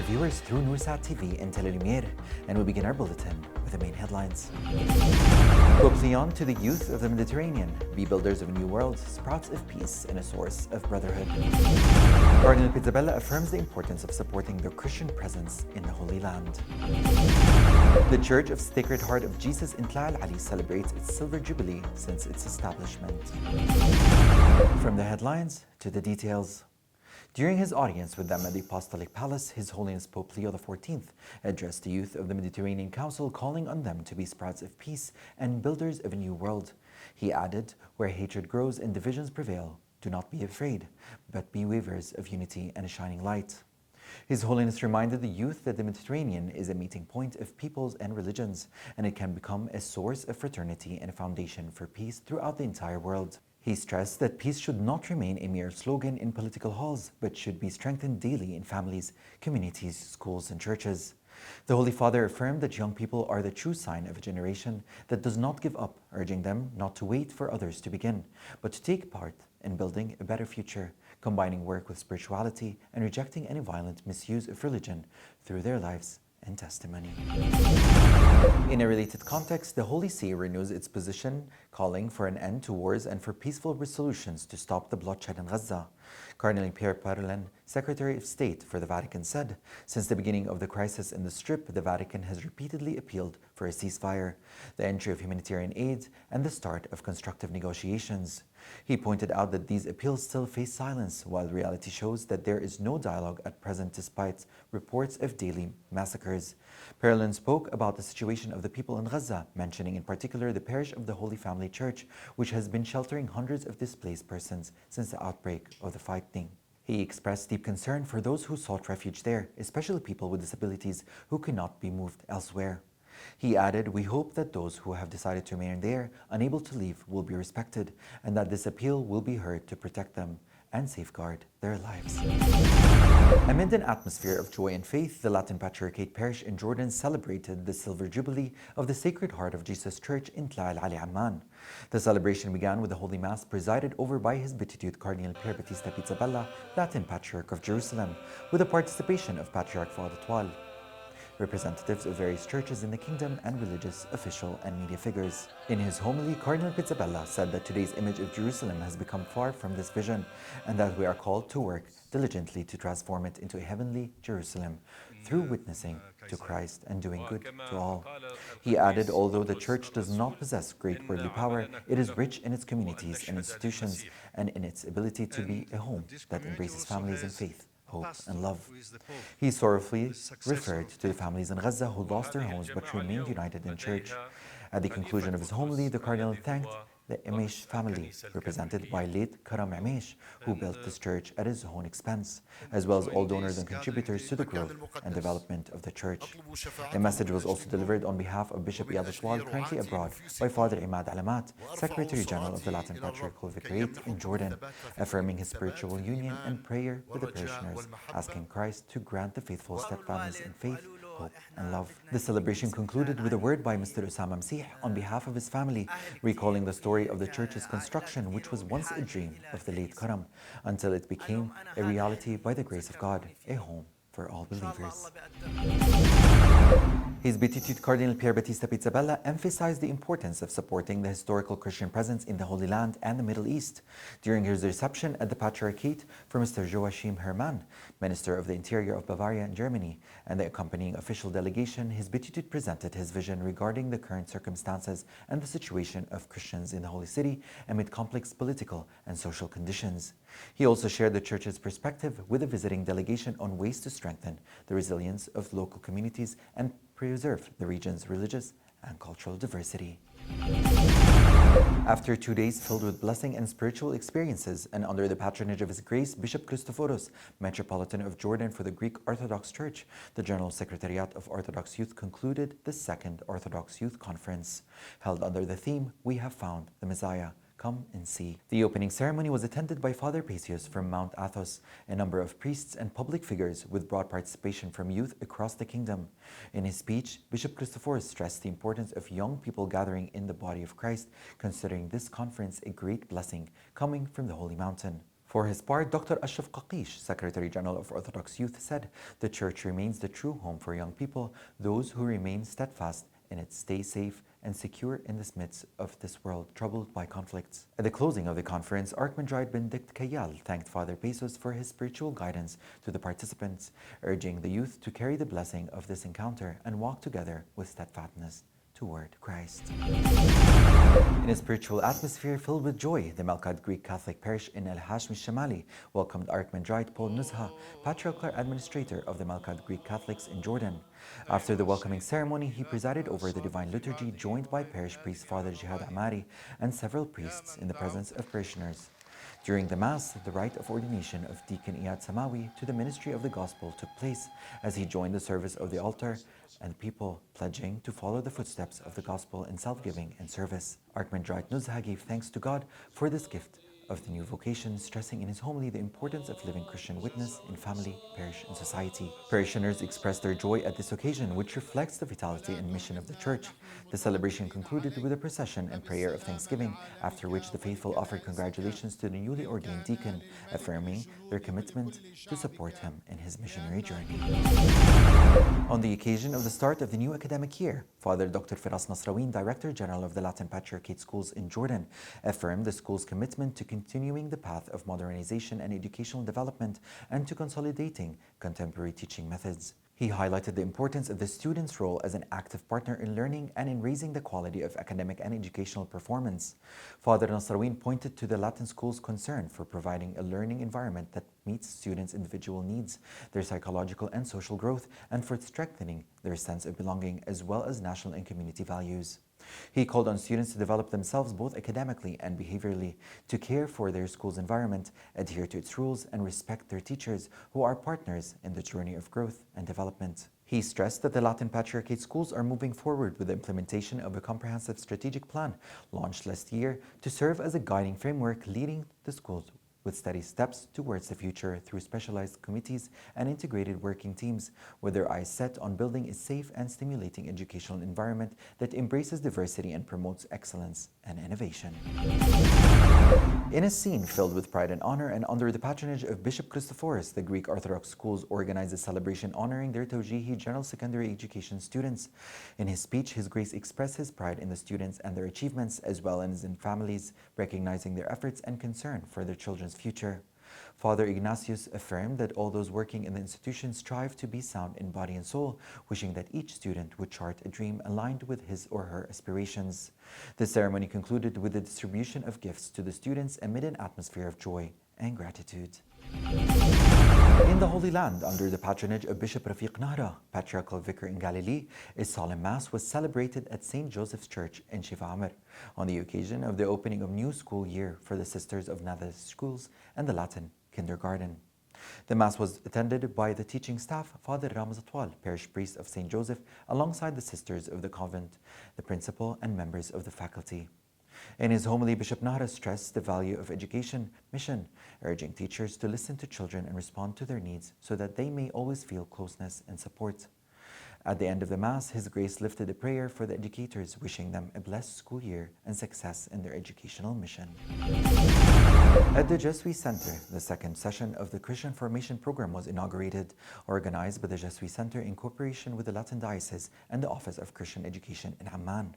viewers through Noursat TV and Telelumiere, and we begin our bulletin with the main headlines. Pope Leon to the youth of the Mediterranean, be builders of a new world, sprouts of peace and a source of brotherhood. Cardinal Pizzabella affirms the importance of supporting the Christian presence in the Holy Land. The Church of Sacred Heart of Jesus in Tla Al Ali celebrates its Silver Jubilee since its establishment. From the headlines to the details. During his audience with them at the Apostolic Palace, His Holiness Pope Leo XIV addressed the youth of the Mediterranean Council, calling on them to be sprouts of peace and builders of a new world. He added, where hatred grows and divisions prevail, do not be afraid, but be weavers of unity and a shining light. His Holiness reminded the youth that the Mediterranean is a meeting point of peoples and religions, and it can become a source of fraternity and a foundation for peace throughout the entire world. He stressed that peace should not remain a mere slogan in political halls, but should be strengthened daily in families, communities, schools, and churches. The Holy Father affirmed that young people are the true sign of a generation that does not give up, urging them not to wait for others to begin, but to take part in building a better future, combining work with spirituality and rejecting any violent misuse of religion through their lives and testimony. In a related context, the Holy See renews its position, calling for an end to wars and for peaceful resolutions to stop the bloodshed in Gaza. Cardinal Pierre Parolin, Secretary of State for the Vatican, said, since the beginning of the crisis in the Strip, the Vatican has repeatedly appealed for a ceasefire, the entry of humanitarian aid, and the start of constructive negotiations. He pointed out that these appeals still face silence, while reality shows that there is no dialogue at present despite reports of daily massacres. Parolin spoke about the situation of the people in Gaza, mentioning in particular the parish of the Holy Family Church, which has been sheltering hundreds of displaced persons since the outbreak of the fighting. He expressed deep concern for those who sought refuge there, especially people with disabilities who could not be moved elsewhere. He added, we hope that those who have decided to remain there, unable to leave, will be respected, and that this appeal will be heard to protect them and safeguard their lives. Amid an atmosphere of joy and faith, the Latin Patriarchate Parish in Jordan celebrated the Silver Jubilee of the Sacred Heart of Jesus Church in Tla Al Ali Amman. The celebration began with the Holy Mass presided over by His Beatitude Cardinal Pier Battista Pizzabella, Latin Patriarch of Jerusalem, with the participation of Patriarch Father Twal, representatives of various churches in the kingdom, and religious, official, and media figures. In his homily, Cardinal Pizzabella said that today's image of Jerusalem has become far from this vision, and that we are called to work diligently to transform it into a heavenly Jerusalem through witnessing to Christ and doing good to all. He added, although the Church does not possess great worldly power, it is rich in its communities and institutions and in its ability to be a home that embraces families in faith, hope, and love. He sorrowfully referred to the families in Gaza who lost their homes but remained united in church. At the conclusion of his homily, the Cardinal thanked the Imesh family, represented by late Karam Imesh, who built this church at his own expense, as well as all donors and contributors to the growth and development of the church. A message was also delivered on behalf of Bishop Iyad Atwal, currently abroad, by Father Imad Alamat, Secretary General of the Latin Patriarchal Vicariate in Jordan, affirming his spiritual union and prayer with the parishioners, asking Christ to grant the faithful steadfastness in faith, hope, and love. The celebration concluded with a word by Mr. Osama Msih on behalf of his family, recalling the story of the church's construction, which was once a dream of the late Karam, until it became a reality by the grace of God, a home for all believers. His Beatitude Cardinal Pier Battista Pizzabella emphasized the importance of supporting the historical Christian presence in the Holy Land and the Middle East. During his reception at the Patriarchate for Mr. Joachim Hermann, Minister of the Interior of Bavaria and Germany, and the accompanying official delegation, His Beatitude presented his vision regarding the current circumstances and the situation of Christians in the Holy City amid complex political and social conditions. He also shared the Church's perspective with a visiting delegation on ways to strengthen the resilience of local communities and preserve the region's religious and cultural diversity. After 2 days filled with blessing and spiritual experiences, and under the patronage of His Grace, Bishop Christophoros, Metropolitan of Jordan for the Greek Orthodox Church, the General Secretariat of Orthodox Youth concluded the Second Orthodox Youth Conference, held under the theme, We Have Found the Messiah. Come and see. The opening ceremony was attended by Father Paisius from Mount Athos, a number of priests and public figures with broad participation from youth across the kingdom. In his speech, Bishop Christophoros stressed the importance of young people gathering in the body of Christ, considering this conference a great blessing coming from the Holy Mountain. For his part, Dr. Ashraf Qaqish, Secretary General of Orthodox Youth, said the church remains the true home for young people, those who remain steadfast in it stay safe and secure in this midst of this world troubled by conflicts. At the closing of the conference, Archimandrite Benedict Kayal thanked Father Bezos for his spiritual guidance to the participants, urging the youth to carry the blessing of this encounter and walk together with steadfastness toward Christ. In a spiritual atmosphere filled with joy, the Melkad Greek Catholic Parish in El Hashmi Shamali welcomed Archimandrite Paul Nuzha, Patriarchal Administrator of the Melkad Greek Catholics in Jordan. After the welcoming ceremony, he presided over the Divine Liturgy, joined by Parish Priest Father Jihad Amari and several priests in the presence of parishioners. During the Mass, the rite of ordination of Deacon Iyad Samawi to the ministry of the Gospel took place as he joined the service of the altar and people pledging to follow the footsteps of the Gospel in self-giving and service. Archimandrite Nuzha gave thanks to God for this gift of the new vocation, stressing in his homily the importance of living Christian witness in family, parish, and society. Parishioners expressed their joy at this occasion, which reflects the vitality and mission of the Church. The celebration concluded with a procession and prayer of thanksgiving, after which the faithful offered congratulations to the newly ordained deacon, affirming their commitment to support him in his missionary journey. On the occasion of the start of the new academic year, Father Dr. Firas Nasrawin, Director General of the Latin Patriarchate Schools in Jordan, affirmed the school's commitment to continuing the path of modernization and educational development and to consolidating contemporary teaching methods. He highlighted the importance of the student's role as an active partner in learning and in raising the quality of academic and educational performance. Father Nasrawin pointed to the Latin school's concern for providing a learning environment that meets students' individual needs, their psychological and social growth, and for strengthening their sense of belonging as well as national and community values. He called on students to develop themselves both academically and behaviorally, to care for their school's environment, adhere to its rules, and respect their teachers, who are partners in the journey of growth and development. He stressed that the Latin Patriarchate schools are moving forward with the implementation of a comprehensive strategic plan launched last year to serve as a guiding framework leading the schools with steady steps towards the future through specialized committees and integrated working teams, with their eyes set on building a safe and stimulating educational environment that embraces diversity and promotes excellence and innovation. In a scene filled with pride and honor and under the patronage of Bishop Christophorus, the Greek Orthodox schools organized a celebration honoring their Tawjihi General Secondary Education students. In his speech, His Grace expressed his pride in the students and their achievements, as well as in families, recognizing their efforts and concern for their children's future. Father Ignatius affirmed that all those working in the institution strive to be sound in body and soul, wishing that each student would chart a dream aligned with his or her aspirations. The ceremony concluded with the distribution of gifts to the students amid an atmosphere of joy and gratitude. In the Holy Land, under the patronage of Bishop Rafiq Nahra, Patriarchal Vicar in Galilee, a solemn Mass was celebrated at St. Joseph's Church in Shifa Amr on the occasion of the opening of new school year for the Sisters of Nada Schools and the Latin Kindergarten. The Mass was attended by the teaching staff, Father Ramaz Atwal, Parish Priest of St. Joseph, alongside the Sisters of the Convent, the Principal and members of the faculty. In his homily, Bishop Nahra stressed the value of education mission, urging teachers to listen to children and respond to their needs so that they may always feel closeness and support. At the end of the Mass, His Grace lifted a prayer for the educators, wishing them a blessed school year and success in their educational mission. At the Jesuit Center, the second session of the Christian Formation Program was inaugurated, organized by the Jesuit Center in cooperation with the Latin Diocese and the Office of Christian Education in Amman.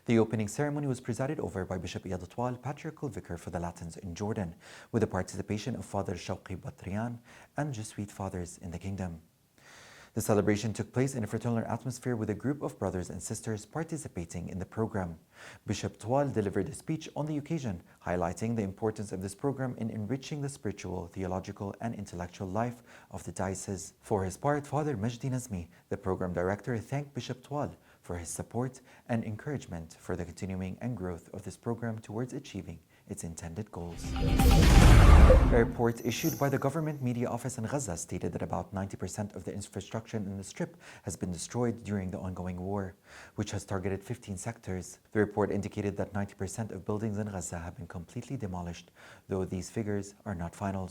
The opening ceremony was presided over by Bishop Iyad Atwal, Patriarchal Vicar for the Latins in Jordan, with the participation of Father Shawqi Batrian and Jesuit fathers in the kingdom. The celebration took place in a fraternal atmosphere with a group of brothers and sisters participating in the program. Bishop Twal delivered a speech on the occasion, highlighting the importance of this program in enriching the spiritual, theological, and intellectual life of the diocese. For his part, Father Majdi Nazmi, the program director, thanked Bishop Twal for his support and encouragement for the continuing and growth of this program towards achieving its intended goals. A report issued by the Government Media Office in Gaza stated that about 90% of the infrastructure in the Strip has been destroyed during the ongoing war, which has targeted 15 sectors. The report indicated that 90% of buildings in Gaza have been completely demolished, though these figures are not final.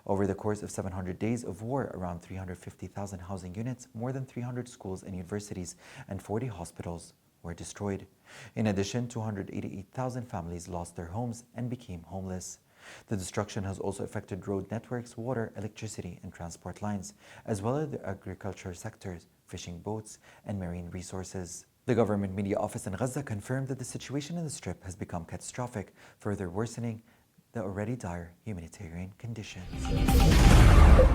Over the course of 700 days of war, around 350,000 housing units, more than 300 schools and universities, and 40 hospitals were destroyed. In addition, 288,000 families lost their homes and became homeless. The destruction has also affected road networks, water, electricity, and transport lines, as well as the agriculture sectors, fishing boats, and marine resources. The government media office in Gaza confirmed that the situation in the Strip has become catastrophic, further worsening the already dire humanitarian conditions.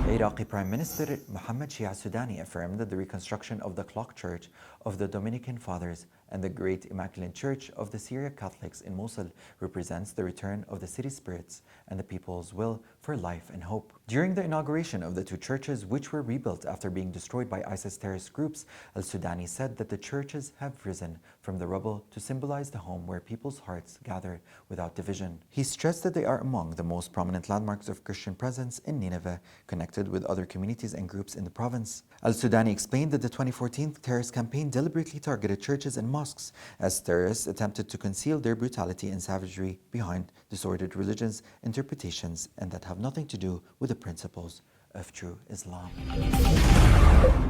Iraqi Prime Minister Mohammed Shia Sudani affirmed that the reconstruction of the Clock Church of the Dominican Fathers and the Great Immaculate Church of the Syriac Catholics in Mosul represents the return of the city spirits and the people's will for life and hope. During the inauguration of the two churches, which were rebuilt after being destroyed by ISIS terrorist groups, Al-Sudani said that the churches have risen from the rubble to symbolize the home where people's hearts gather without division. He stressed that they are among the most prominent landmarks of Christian presence in Nineveh, connected with other communities and groups in the province. Al-Sudani explained that the 2014 terrorist campaign deliberately targeted churches and mosques as terrorists attempted to conceal their brutality and savagery behind distorted religious interpretations and that have nothing to do with the principles of true Islam.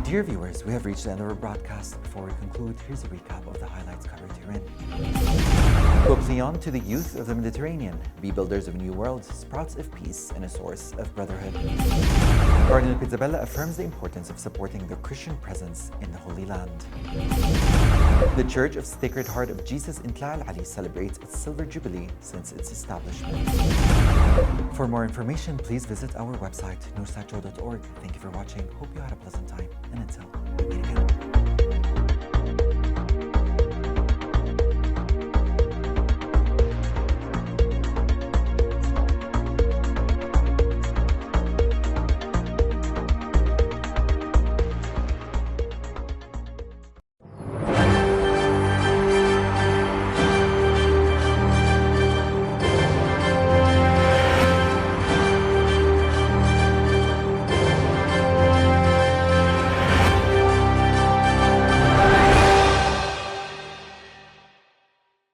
Dear viewers, we have reached the end of our broadcast. Before we conclude, here's a recap of the highlights covered herein. Pope Leon to the youth of the Mediterranean: be builders of a new world, sprouts of peace, and a source of brotherhood. Cardinal Pizzabella affirms the importance of supporting the Christian presence in the Holy Land. The Church of Sacred Heart of Jesus in Tla Al Ali celebrates its Silver Jubilee since its establishment. For more information, please visit our website, noursatjordan.org. Thank you for watching. Hope you had a pleasant time, and until we meet again.